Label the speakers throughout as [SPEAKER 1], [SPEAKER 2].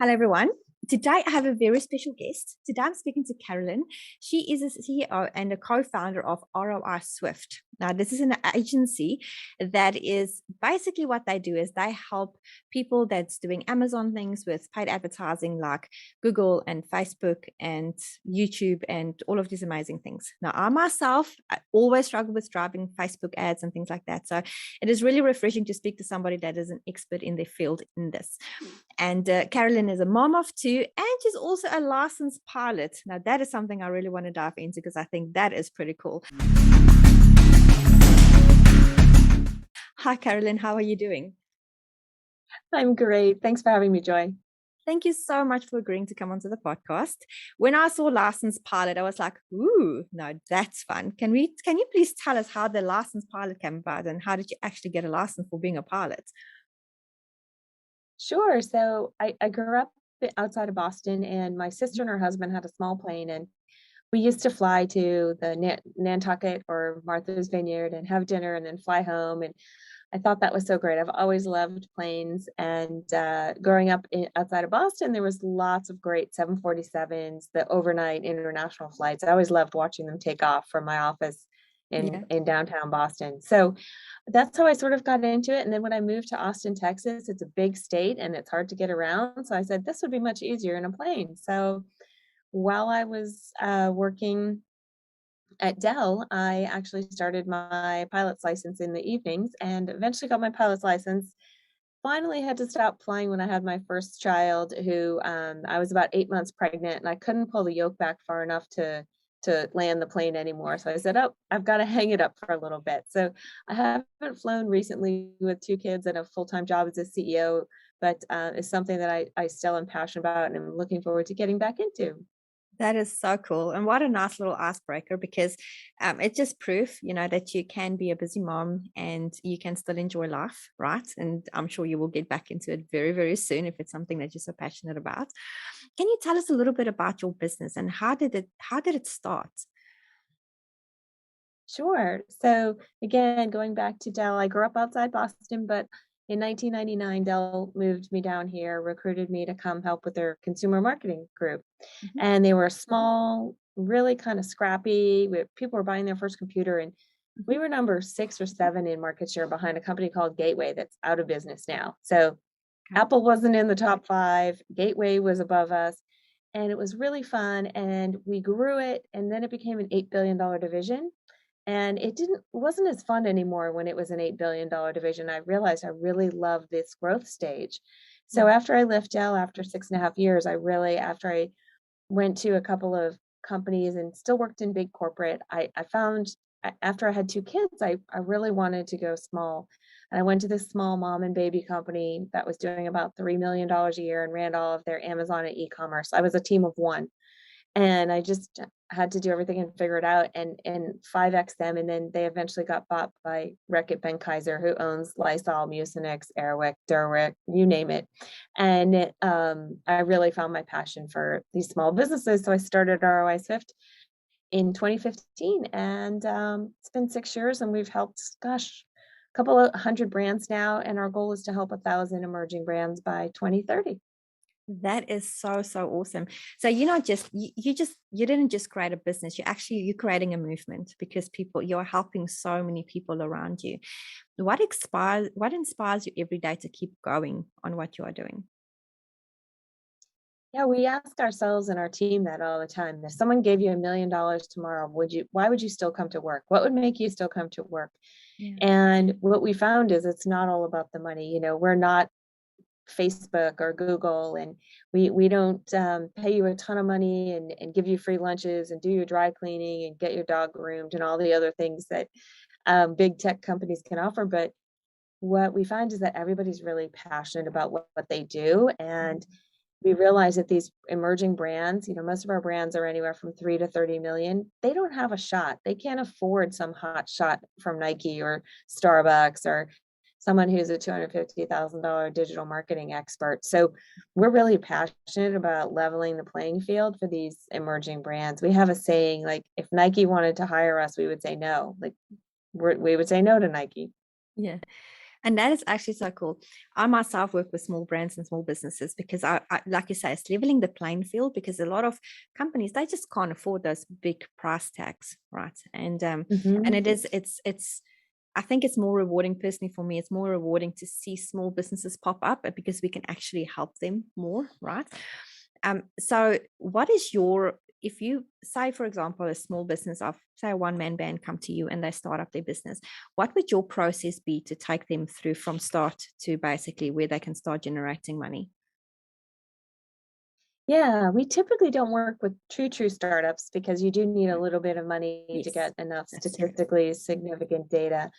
[SPEAKER 1] Hello, everyone. Today, I have a very special guest. Today, I'm speaking to Carolyn. She is a CEO and a co-founder of ROI Swift. Now, this is an agency that is basically what they do is they help people that's doing Amazon things with paid advertising like Google and Facebook and YouTube and all of these amazing things. Now, I always struggle with driving Facebook ads and things like that. So it is really refreshing to speak to somebody that is an expert in their field in this. And Carolyn is a mom of two, and she's also a licensed pilot. Now, that is something I really want to dive into because I think that is pretty cool. Hi, Carolyn. How are you doing?
[SPEAKER 2] I'm great. Thanks for having me, Joy.
[SPEAKER 1] Thank you so much for agreeing to come onto the podcast. When I saw licensed pilot, I was like, ooh, no, that's fun. Can you please tell us how the licensed pilot came about and how did you actually get a license for being a pilot?
[SPEAKER 2] Sure. So I grew up outside of Boston, and my sister and her husband had a small plane, and we used to fly to the Nantucket or Martha's Vineyard and have dinner and then fly home. And I thought that was so great. I've always loved planes. And growing up outside of Boston, there was lots of great 747s, the overnight international flights. I always loved watching them take off from my office in downtown Boston. So that's how I sort of got into it. And then when I moved to Austin, Texas, it's a big state and it's hard to get around. So I said, this would be much easier in a plane. So while I was working at Dell, I actually started my pilot's license in the evenings and eventually got my pilot's license. Finally had to stop flying when I had my first child, who I was about 8 months pregnant, and I couldn't pull the yoke back far enough to land the plane anymore. So I said, oh, I've got to hang it up for a little bit. So I haven't flown recently with two kids and a full-time job as a CEO, but it's something that I still am passionate about and I'm looking forward to getting back into.
[SPEAKER 1] That is so cool. And what a nice little icebreaker because it's just proof, that you can be a busy mom and you can still enjoy life, right? And I'm sure you will get back into it very, very soon if it's something that you're so passionate about. Can you tell us a little bit about your business and how did it start?
[SPEAKER 2] Sure. So again, going back to Dell, I grew up outside Boston, but in 1999, Dell moved me down here, recruited me to come help with their consumer marketing group.
[SPEAKER 1] Mhm.
[SPEAKER 2] And they were small, really kind of scrappy. People were buying their first computer, and we were number 6 or 7 in market share behind a company called Gateway that's out of business now. So
[SPEAKER 1] Okay.
[SPEAKER 2] Apple wasn't in the top 5, Gateway was above us, and it was really fun. And we grew it, and then it became an $8 billion division. And it wasn't as fun anymore when it was an $8 billion division. I realized I really love this growth stage. So
[SPEAKER 1] Mm.
[SPEAKER 2] after I left Dell after 6.5 years, after I went to a couple of companies and still worked in big corporate, I found after I had 2 kids, I really wanted to go small. And I went to this small mom and baby company that was doing about $3 million a year and ran all of their Amazon and e-commerce. I was a team of one, and I just had to do everything and figure it out and 5x them. And then they eventually got bought by Reckitt Benckiser, who owns Lysol, Mucinex, Airwick, Derwick, you name it. And I really found my passion for these small businesses. So I started ROI Swift in 2015, and it's been 6 years, and we've helped, gosh, a couple of hundred brands now. And our goal is to help 1,000 emerging brands by 2030.
[SPEAKER 1] That is so, so awesome. So you're not just you didn't just create a business, you're creating a movement because you're helping so many people around you. What inspires you every day to keep going on what you are doing?
[SPEAKER 2] Yeah, we ask ourselves and our team that all the time. If someone gave you $1 million tomorrow, why would you still come to work? What would make you still come to work?
[SPEAKER 1] Yeah.
[SPEAKER 2] And what we found is it's not all about the money. We're not Facebook or Google, and we don't pay you a ton of money and give you free lunches and do your dry cleaning and get your dog groomed and all the other things that big tech companies can offer. But what we find is that everybody's really passionate about what they do. And we realize that these emerging brands, most of our brands are anywhere from 3 to 30 million. They don't have a shot. They can't afford some hot shot from Nike or Starbucks or someone who's a $250,000 digital marketing expert. So we're really passionate about leveling the playing field for these emerging brands. We have a saying, like, if Nike wanted to hire us, we would say no. Like, we would say no to Nike.
[SPEAKER 1] Yeah. And that is actually so cool. I myself work with small brands and small businesses because I like you say, it's leveling the playing field, because a lot of companies, they just can't afford those big price tags, right? And
[SPEAKER 2] Mhm.
[SPEAKER 1] it's I think it's more rewarding personally for me. It's more rewarding to see small businesses pop up because we can actually help them more, right? So what is your, if you say, for example, a small business of, say, a one-man band come to you and they start up their business, what would your process be to take them through from start to basically where they can start generating money?
[SPEAKER 2] Yeah, we typically don't work with true startups because you do need a little bit of money to
[SPEAKER 1] Yes,
[SPEAKER 2] get enough
[SPEAKER 1] that's true.
[SPEAKER 2] statistically significant data.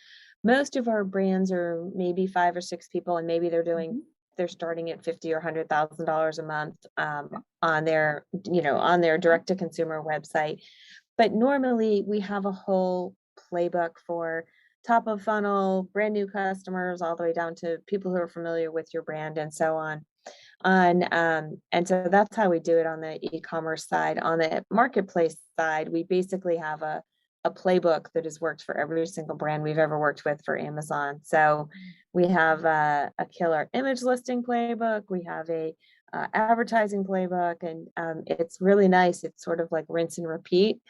[SPEAKER 2] Most of our brands are maybe 5 or 6 people, and maybe
[SPEAKER 1] Mhm.
[SPEAKER 2] they're starting at 50 or $100,000 a month on their direct to consumer website. But normally we have a whole playbook for top of funnel, brand new customers, all the way down to people who are familiar with your brand and so on. And so that's how we do it on the e-commerce side. On the marketplace side, we basically have a playbook that has worked for every single brand we've ever worked with for Amazon. So we have a killer image listing playbook. We have a advertising playbook, and it's really nice. It's sort of like rinse and repeat.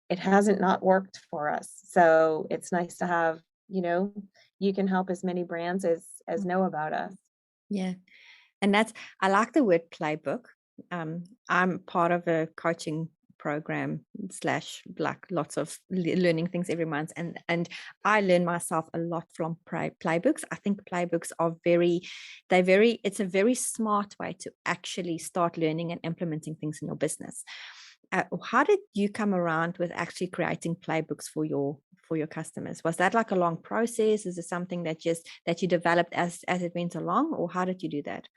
[SPEAKER 2] It hasn't not worked for us, so it's nice to have. You can help as many brands as know about us.
[SPEAKER 1] Yeah. And that's, I like the word playbook. I'm part of a coaching program slash like lots of learning things every month, and I learn myself a lot from playbooks. I think playbooks are it's a very smart way to actually start learning and implementing things in your business. How did you come around with actually creating playbooks for your customers? Was that like a long process? Is it something that you developed as it went along, or how did you do that?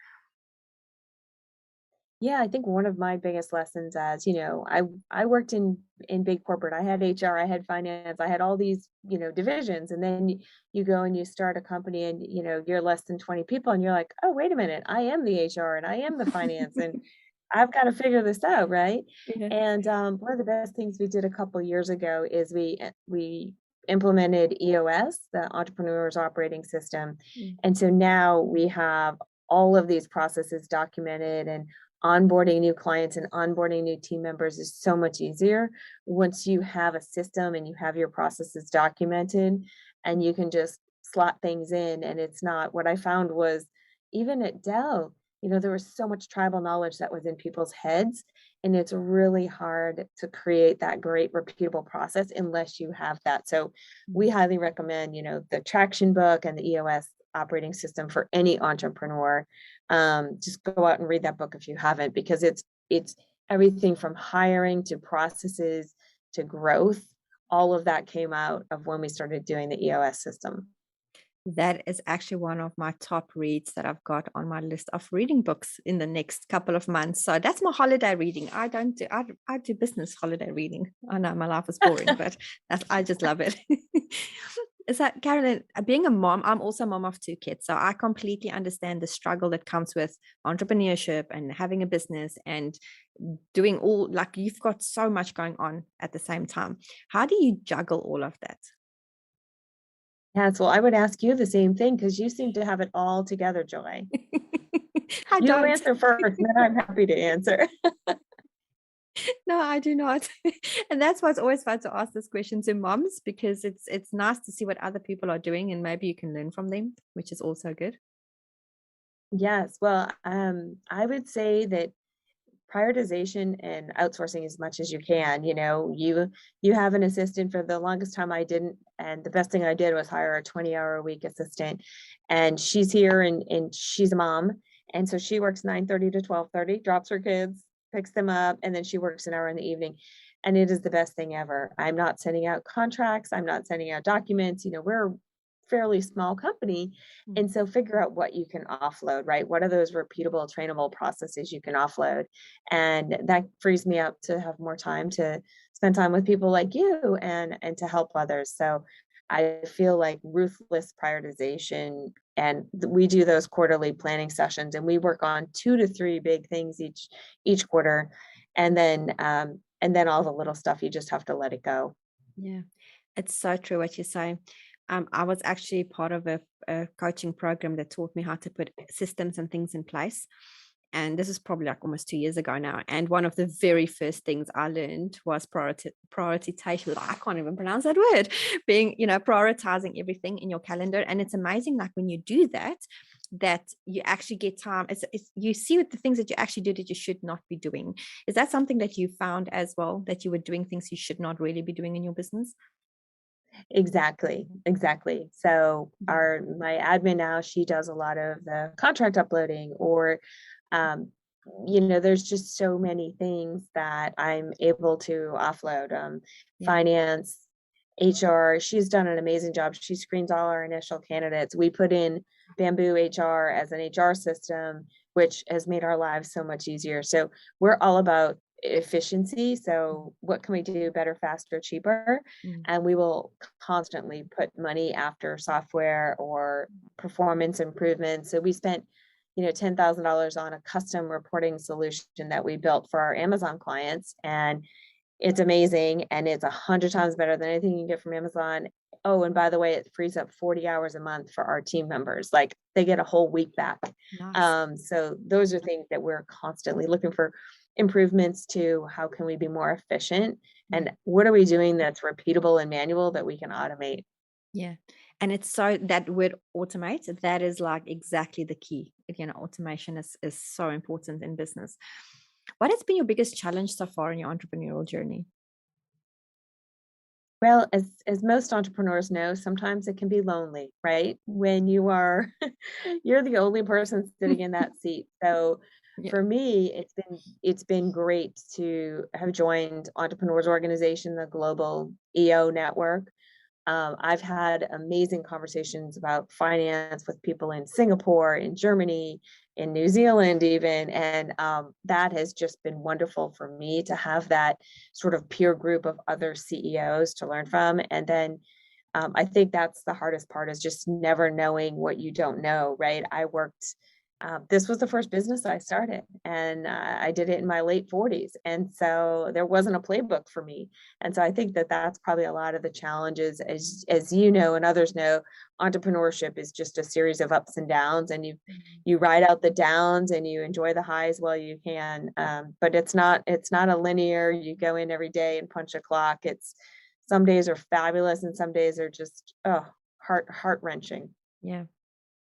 [SPEAKER 2] Yeah, I think one of my biggest lessons, as I worked in big corporate. I had HR, I had finance, I had all these, divisions. And then you go and you start a company, and you're less than 20 people, and you're like, "Oh, wait a minute. I am the HR and I am the finance, and I've got to figure this out, right?"
[SPEAKER 1] Yeah.
[SPEAKER 2] And one of the best things we did a couple years ago is we implemented EOS, the Entrepreneur's Operating System.
[SPEAKER 1] Mm.
[SPEAKER 2] And so now we have all of these processes documented, and onboarding new clients and onboarding new team members is so much easier once you have a system and you have your processes documented, and you can just slot things in. And it's not, what I found was, even at Dell, there was so much tribal knowledge that was in people's heads, and it's really hard to create that great repeatable process unless you have that. So we
[SPEAKER 1] Mm.
[SPEAKER 2] highly recommend, the traction book and the EOS operating system for any entrepreneur. Just go out and read that book if you haven't, because it's everything from hiring to processes to growth. All of that came out of when we started doing the EOS system.
[SPEAKER 1] That is actually one of my top reads that I've got on my list of reading books in the next couple of months. So that's my holiday reading. I don't do I do business holiday reading. I know my life is boring, but I just love it. Is that, Carolyn, being a mom, I'm also a mom of two kids. So I completely understand the struggle that comes with entrepreneurship and having a business and doing all, like, you've got so much going on at the same time. How do you juggle all of that?
[SPEAKER 2] Yes, well, I would ask you the same thing because you seem to have it all together, Joy.
[SPEAKER 1] I
[SPEAKER 2] You
[SPEAKER 1] don't.
[SPEAKER 2] answer first, and then I'm happy to answer.
[SPEAKER 1] No, I do not. And that's why it's always fun to ask this question to moms, because it's nice to see what other people are doing and maybe you can learn from them, which is also good.
[SPEAKER 2] Yes, well, I would say that prioritization and outsourcing as much as you can. You have an assistant. For the longest time I didn't, and the best thing I did was hire a 20-hour a week assistant, and she's here, and she's a mom, and so she works 9:30 to 12:30, drops her kids, picks them up, and then she works an hour in the evening. And it is the best thing ever. I'm not sending out contracts, I'm not sending out documents. We're a fairly small company,
[SPEAKER 1] Mm.
[SPEAKER 2] and so figure out what you can offload, right? What are those repeatable, trainable processes you can offload? And that frees me up to have more time to spend time with people like you, and to help others. So I feel like ruthless prioritization, and we do those quarterly planning sessions, and we work on 2 to 3 big things each quarter, and then all the little stuff, you just have to let it go.
[SPEAKER 1] Yeah, it's so true what you say. I was actually part of a coaching program that taught me how to put systems and things in place. And this is probably like almost 2 years ago now. And one of the very first things I learned was prioritization. I can't even pronounce that word. Being, prioritizing everything in your calendar. And it's amazing, like when you do that, that you actually get time. You see what the things that you actually do that you should not be doing. Is that something that you found as well, that you were doing things you should not really be doing in your business?
[SPEAKER 2] Exactly, exactly. So my admin now, she does a lot of the contract uploading, or um, there's just so many things that I'm able to offload.
[SPEAKER 1] Yeah.
[SPEAKER 2] Finance, HR, she's done an amazing job. She screens all our initial candidates. We put in Bamboo HR as an HR system, which has made our lives so much easier. So we're all about efficiency. So what can we do better, faster, cheaper?
[SPEAKER 1] Mm.
[SPEAKER 2] And we will constantly put money after software or performance improvements. So we spent $10,000 on a custom reporting solution that we built for our Amazon clients, and it's amazing, and it's 100 times better than anything you can get from Amazon. Oh, and by the way, it frees up 40 hours a month for our team members. Like, they get a whole week back.
[SPEAKER 1] Nice.
[SPEAKER 2] So those are things that we're constantly looking for improvements to. How can we be more efficient?
[SPEAKER 1] Mm.
[SPEAKER 2] And what are we doing that's repeatable and manual that we can automate?
[SPEAKER 1] Yeah. And it's so that word automate, that is like exactly the key. Automation is so important in business. What has been your biggest challenge so far in your entrepreneurial journey?
[SPEAKER 2] Well, as most entrepreneurs know, sometimes it can be lonely, right? When you are you're the only person sitting in that seat. So
[SPEAKER 1] Yeah.
[SPEAKER 2] for me, it's been great to have joined Entrepreneurs Organization, the global EO network. I've had amazing conversations about finance with people in Singapore, in Germany, in New Zealand, even. And that has just been wonderful for me to have that sort of peer group of other CEOs to learn from. And then I think that's the hardest part, is just never knowing what you don't know, right? This was the first business I started, and I did it in my late 40s. And so there wasn't a playbook for me. And so I think that that's probably a lot of the challenges, as you know, and others know. Entrepreneurship is just a series of ups and downs, and you ride out the downs and you enjoy the highs while you can. But it's not a linear, you go in every day and punch a clock. It's Some days are fabulous and some days are just, heart wrenching.
[SPEAKER 1] Yeah.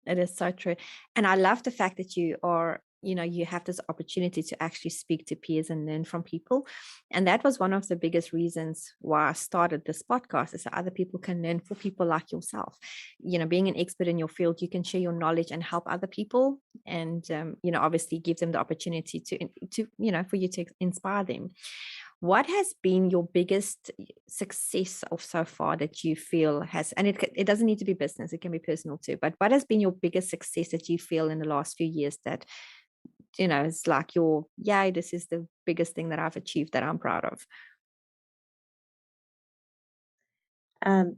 [SPEAKER 1] It is so true. And I love the fact that you have this opportunity to actually speak to peers and learn from people. And that was one of the biggest reasons why I started this podcast, is so other people can learn from people like yourself. Being an expert in your field, you can share your knowledge and help other people. And, obviously give them the opportunity for you to inspire them. What has been your biggest success of so far that you feel has, and it doesn't need to be business, it can be personal too, but what has been your biggest success that you feel in the last few years that, it's like yay, this is the biggest thing that I've achieved that I'm proud of?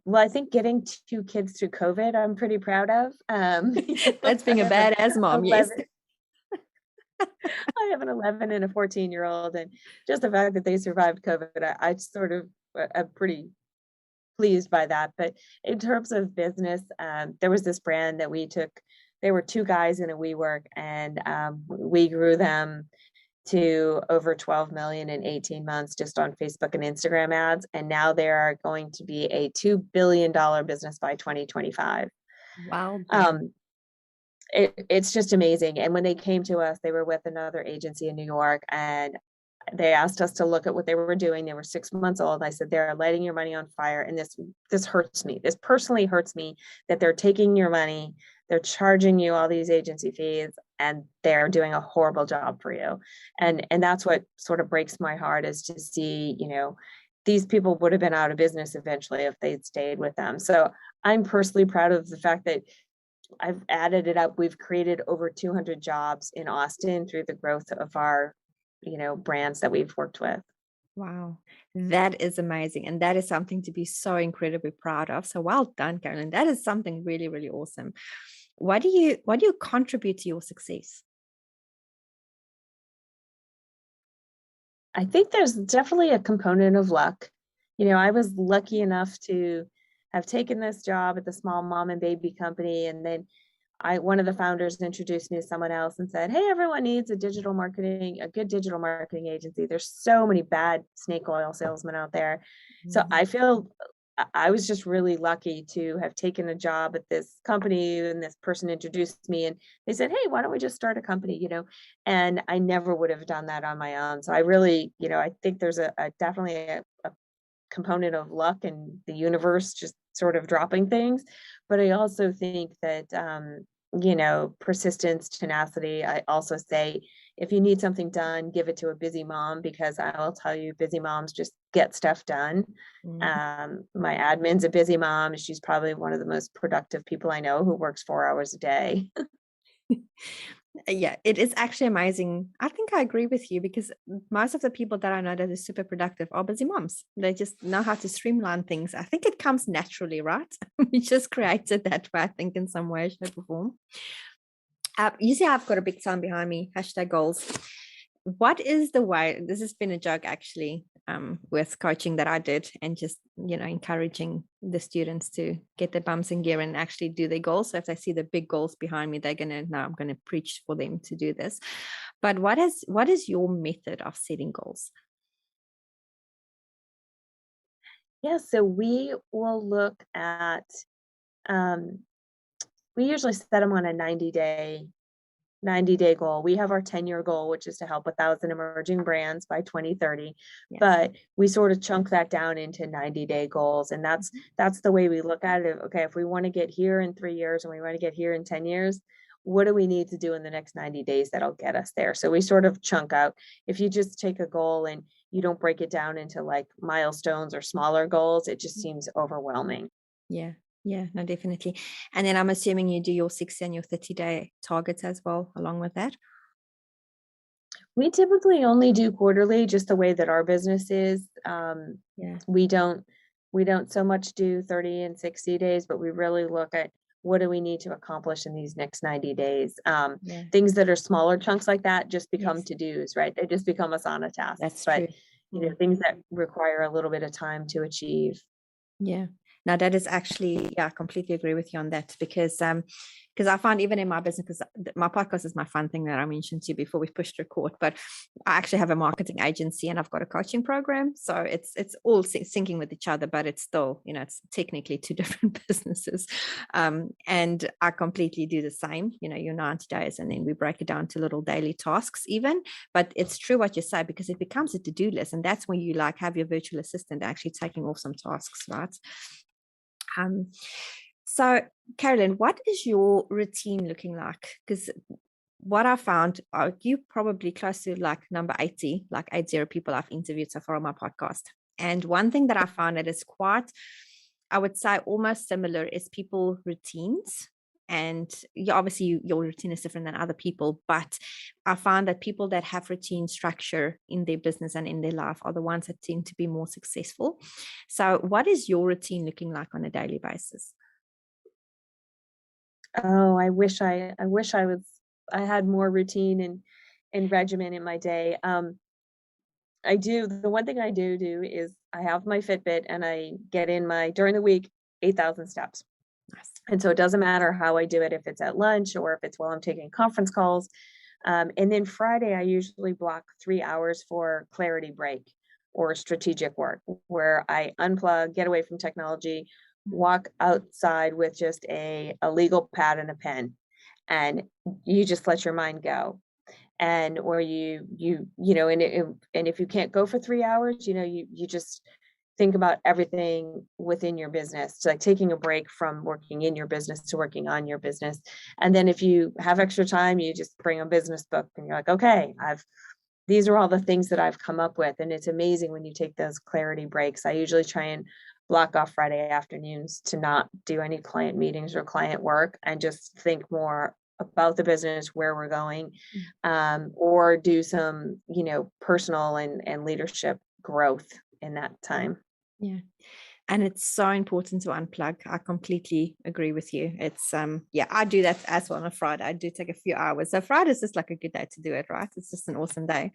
[SPEAKER 2] Well, I think getting two kids through COVID, I'm pretty proud of.
[SPEAKER 1] That's
[SPEAKER 2] I
[SPEAKER 1] being a
[SPEAKER 2] have an
[SPEAKER 1] badass mom, yes.
[SPEAKER 2] 11, I have an 11 and a 14-year-old, and just the fact that they survived COVID, I sort of am pretty pleased by that. But in terms of business, there was this brand that we took. There were two guys in a WeWork, and we grew them to over 12 million in 18 months just on Facebook and Instagram ads. And now they are going to be a $2 billion business by 2025.
[SPEAKER 1] Wow.
[SPEAKER 2] Um, it's just amazing. And when they came to us, they were with another agency in New York, and they asked us to look at what they were doing. They were 6 months old. I said, they're lighting your money on fire. And this hurts me. This personally hurts me, that they're taking your money, they're charging you all these agency fees, and they're doing a horrible job for you. And that's what sort of breaks my heart, is to see, these people would have been out of business eventually if they'd stayed with them. So I'm personally proud of the fact that I've added it up. We've created over 200 jobs in Austin through the growth of our, brands that we've worked with.
[SPEAKER 1] Wow, that is amazing. And that is something to be so incredibly proud of. So well done, Carolyn. That is something really, really awesome. What do you contribute to your success?
[SPEAKER 2] I think there's definitely a component of luck. I was lucky enough to have taken this job at the small mom and baby company. And then one of the founders introduced me to someone else and said, hey, everyone needs a good digital marketing agency. There's so many bad snake oil salesmen out there. So I feel I was just really lucky to have taken a job at this company, and this person introduced me and they said, hey, why don't we just start a company, and I never would have done that on my own. So I really, I think there's definitely a component of luck and the universe just sort of dropping things. But I also think that, persistence, tenacity. I also say, if you need something done, give it to a busy mom, because I will tell you, busy moms just get stuff done. My admin's a busy mom. She's probably one of the most productive people I know, who works 4 hours a day.
[SPEAKER 1] Yeah, it is actually amazing. I think I agree with you, because most of the people that I know that are super productive are busy moms. They just know how to streamline things. I think it comes naturally, right? We just created that way, I think, in some way, shape, or form. You see, I've got a big sign behind me, #goals. What is the way? This has been a joke, actually, with coaching that I did, and just, encouraging the students to get their bums in gear and actually do their goals. So if they see the big goals behind me, they're gonna know I'm gonna preach for them to do this. But what is your method of setting goals?
[SPEAKER 2] Yeah, so we will look at, we usually set them on a 90-day goal. We have our 10-year goal, which is to help 1,000 emerging brands by 2030.
[SPEAKER 1] Yeah.
[SPEAKER 2] But we sort of chunk that down into 90-day goals. And that's the way we look at it. Okay, if we want to get here in 3 years and we want to get here in 10 years, what do we need to do in the next 90 days that'll get us there? So we sort of chunk out. If you just take a goal and you don't break it down into like milestones or smaller goals, it just seems overwhelming.
[SPEAKER 1] Yeah. Yeah, no, definitely. And then I'm assuming you do your 60 and your 30-day targets as well, along with that.
[SPEAKER 2] We typically only do quarterly, just the way that our business is.
[SPEAKER 1] Yeah.
[SPEAKER 2] We don't so much do 30 and 60 days, but we really look at what do we need to accomplish in these next 90 days.
[SPEAKER 1] Yeah.
[SPEAKER 2] Things that are smaller chunks like that just become
[SPEAKER 1] Yes.
[SPEAKER 2] to-dos, right? They just become Asana tasks.
[SPEAKER 1] That's
[SPEAKER 2] But
[SPEAKER 1] true.
[SPEAKER 2] things that require a little bit of time to achieve.
[SPEAKER 1] Yeah. Now that is actually, yeah, I completely agree with you on that, because I find even in my business, because my podcast is my fun thing that I mentioned to you before we pushed record, but I actually have a marketing agency and I've got a coaching program. So it's all syncing with each other, but it's still, it's technically two different businesses. And I completely do the same, your 90 days, and then we break it down to little daily tasks even. But it's true what you say, because it becomes a to-do list, and that's when you like have your virtual assistant actually taking off some tasks, right? So Carolyn, what is your routine looking like? Because what I found, you probably close to like number 80, like 80 people I've interviewed so far on my podcast. And one thing that I found that is quite, I would say almost similar, is people routines. And obviously your routine is different than other people, but I found that people that have routine structure in their business and in their life are the ones that tend to be more successful. So what is your routine looking like on a daily basis?
[SPEAKER 2] Oh, I had more routine and regimen in my day. The one thing I do is I have my Fitbit and I get in during the week, 8,000 steps.
[SPEAKER 1] Nice.
[SPEAKER 2] And so it doesn't matter how I do it, if it's at lunch or if it's while I'm taking conference calls. And then Friday, I usually block 3 hours for clarity break or strategic work, where I unplug, get away from technology, walk outside with just a legal pad and a pen, and you just let your mind go. And or and if you can't go for 3 hours, you just think about everything within your business. So like taking a break from working in your business to working on your business. And then if you have extra time, you just bring a business book and you're like, okay, these are all the things that I've come up with. And it's amazing when you take those clarity breaks. I usually try and block off Friday afternoons to not do any client meetings or client work and just think more about the business, where we're going, or do some, personal and leadership growth in that time.
[SPEAKER 1] Yeah. And it's so important to unplug. I completely agree with you. It's yeah, I do that as well on a Friday. I do take a few hours. So Friday is just like a good day to do it, right? It's just an awesome day.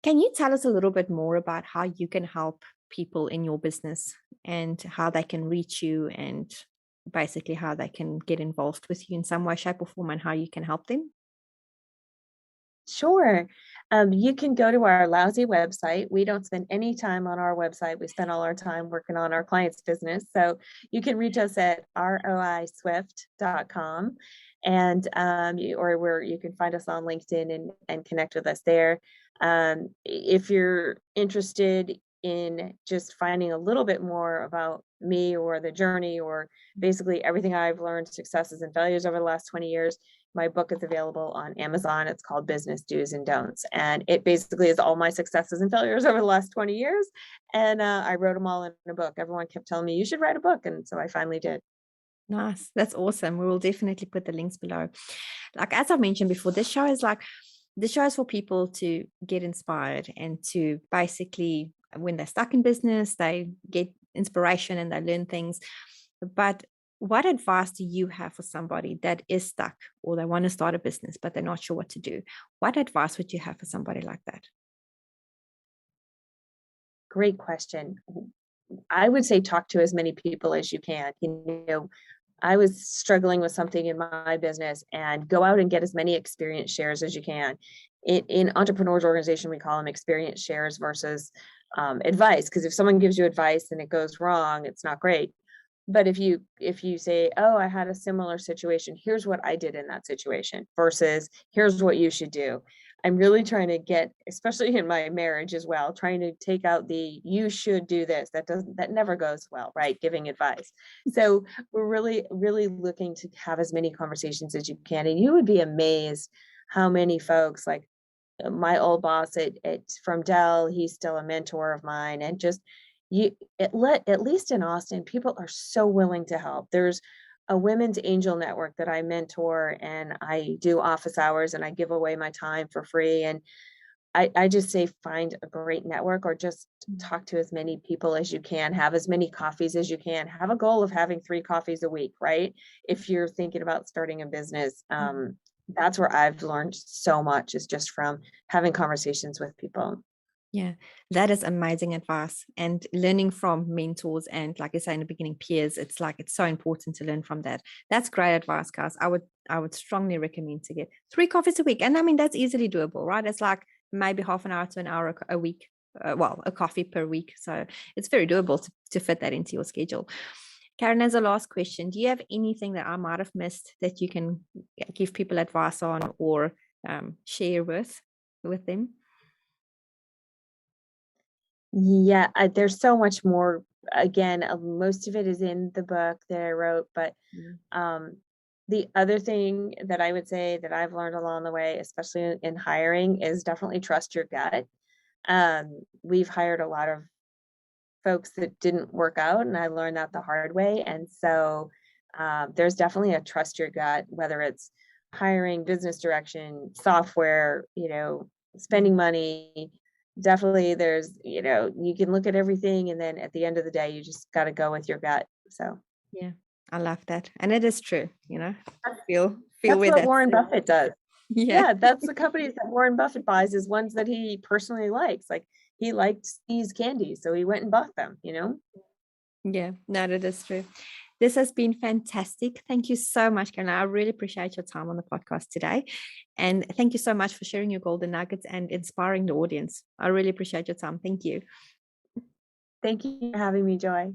[SPEAKER 1] Can you tell us a little bit more about how you can help people in your business and how they can reach you, and basically how they can get involved with you in some way, shape, or form, and how you can help them?
[SPEAKER 2] Sure. You can go to our lousy website. We don't spend any time on our website. We spend all our time working on our clients' business. So you can reach us at roiswift.com, and or where you can find us on LinkedIn and connect with us there. If you're interested in just finding a little bit more about me or the journey or basically everything I've learned, successes and failures over the last 20 years, my book is available on Amazon. It's called Business Do's and Don'ts. And it basically is all my successes and failures over the last 20 years. And I wrote them all in a book. Everyone kept telling me, you should write a book. And so I finally did.
[SPEAKER 1] Nice. That's awesome. We will definitely put the links below. Like, as I mentioned before, this show is for people to get inspired and to basically, when they're stuck in business, they get inspiration and they learn things. But what advice do you have for somebody that is stuck, or they want to start a business, but they're not sure what to do? What advice would you have for somebody like that?
[SPEAKER 2] Great question. I would say talk to as many people as you can. You know, I was struggling with something in my business, and go out and get as many experience shares as you can. In entrepreneurs organization, we call them experience shares versus advice. Because if someone gives you advice and it goes wrong, it's not great. But if you say, oh, I had a similar situation, here's what I did in that situation versus here's what you should do. I'm really trying to get, especially in my marriage as well, trying to take out the you should do this. That never goes well, right? Giving advice. So we're really, really looking to have as many conversations as you can. And you would be amazed how many folks, like my old boss at from Dell, he's still a mentor of mine, and just at least in Austin, people are so willing to help. There's a women's angel network that I mentor, and I do office hours and I give away my time for free. And I just say find a great network, or just talk to as many people as you can, have as many coffees as you can, have a goal of having 3 coffees a week, right? If you're thinking about starting a business, that's where I've learned so much, is just from having conversations with people.
[SPEAKER 1] Yeah, that is amazing advice. And learning from mentors and, like I say in the beginning, peers, it's so important to learn from that. That's great advice, guys. I would strongly recommend to get 3 coffees a week. And I mean, that's easily doable, right? It's like maybe half an hour to an hour a week. Well, a coffee per week. So it's very doable to fit that into your schedule. Karen, as a last question, do you have anything that I might have missed that you can give people advice on, or share with them?
[SPEAKER 2] Yeah, there's so much more. Again, most of it is in the book that I wrote, but um, the other thing that I would say that I've learned along the way, especially in hiring, is definitely trust your gut. We've hired a lot of folks that didn't work out, and I learned that the hard way. And so there's definitely a trust your gut, whether it's hiring, business direction, software, spending money. Definitely there's, you can look at everything, and then at the end of the day, you just got to go with your gut. So
[SPEAKER 1] Yeah, I love that. And it is true, feel
[SPEAKER 2] that's
[SPEAKER 1] where
[SPEAKER 2] what
[SPEAKER 1] that's
[SPEAKER 2] Warren Buffett does.
[SPEAKER 1] yeah.
[SPEAKER 2] Yeah, that's the companies that Warren Buffett buys, is ones that he personally likes. Like, he liked these candies, so he went and bought them.
[SPEAKER 1] Yeah, no, that is true. This has been fantastic. Thank you so much, Karen. I really appreciate your time on the podcast today. And thank you so much for sharing your golden nuggets and inspiring the audience. I really appreciate your time. Thank you.
[SPEAKER 2] Thank you for having me, Joy.